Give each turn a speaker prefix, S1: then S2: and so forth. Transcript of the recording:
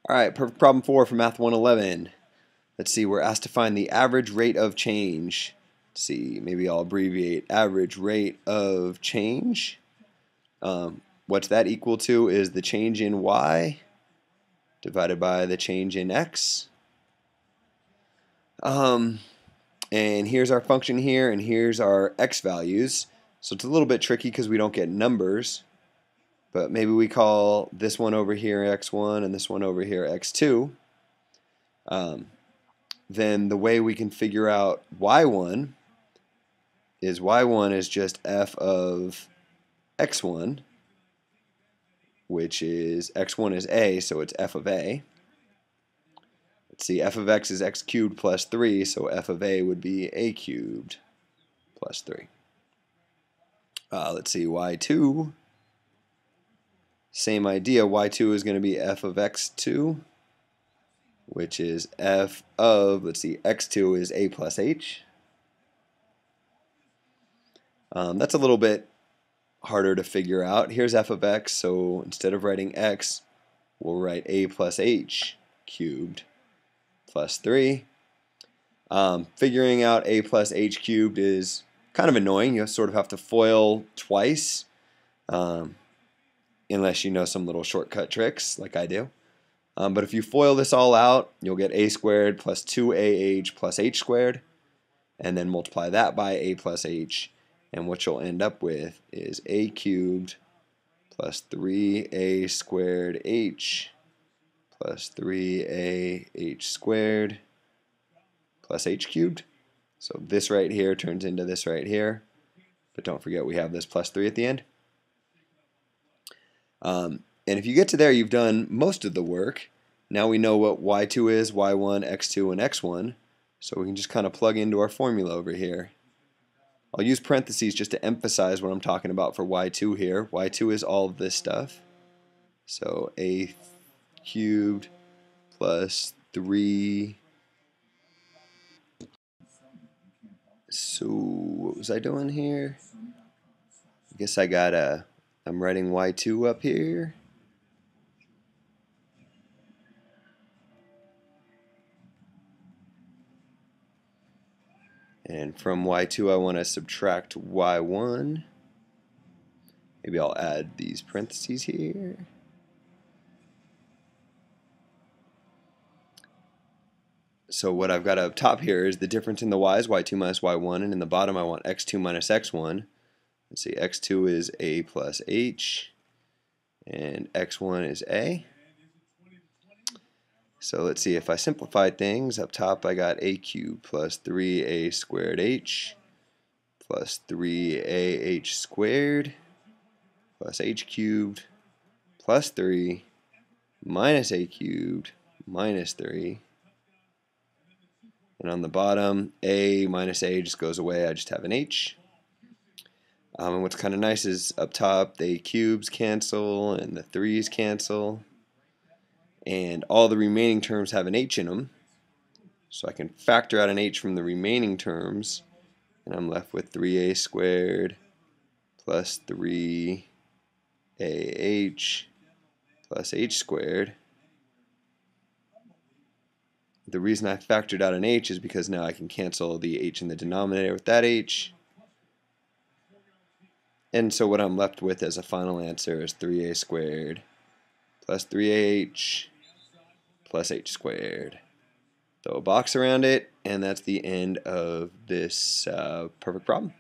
S1: Alright, perfect problem 4 for Math 111. Let's see, we're asked to find the average rate of change. Let's see, maybe I'll abbreviate average rate of change. What's that equal to is the change in y divided by the change in x. And here's our function here, and here's our x values. So it's a little bit tricky because we don't get numbers. But maybe we call this one over here x1 and this one over here x2. Then the way we can figure out y1 is just f of x1, which is x1 is a, so it's f of a. Let's see, f of x is x cubed plus 3, so f of a would be a cubed plus 3. Let's see, y2, same idea. Y2 is going to be f of x2, which is f of, let's see, x2 is a plus h. That's a little bit harder to figure out. Here's f of x, so instead of writing x, we'll write a plus h cubed plus 3. Figuring out a plus h cubed is kind of annoying. You sort of have to FOIL twice, unless you know some little shortcut tricks like I do. But if you FOIL this all out, you'll get a squared plus 2ah plus h squared, and then multiply that by a plus h, and what you'll end up with is a cubed plus 3a squared h plus 3a h squared plus h cubed. So this right here turns into this right here, but don't forget we have this plus 3 at the end. And if you get to there, you've done most of the work. Now we know what y2 is, y1, x2, and x1, so we can just kind of plug into our formula over here. I'll use parentheses just to emphasize what I'm talking about for y2 here. y2 is all of this stuff. So a cubed plus 3. So what was I doing here? I guess I'm writing y2 up here. And from y2 I want to subtract y1. Maybe I'll add these parentheses here. So what I've got up top here is the difference in the y's, y2 minus y1, and in the bottom I want x2 minus x1. Let's see, x2 is a plus h, and x1 is a. So let's see, if I simplify things, up top I got a cubed plus 3a squared h plus 3ah squared plus h cubed plus 3 minus a cubed minus 3. And on the bottom, a minus a just goes away, I just have an h. And what's kind of nice is up top, the cubes cancel and the 3's cancel. And all the remaining terms have an h in them. So I can factor out an h from the remaining terms, and I'm left with 3a squared plus 3ah plus h squared. The reason I factored out an h is because now I can cancel the h in the denominator with that h. And so what I'm left with as a final answer is 3a squared plus 3ah plus h squared. Throw a box around it, and that's the end of this perfect problem.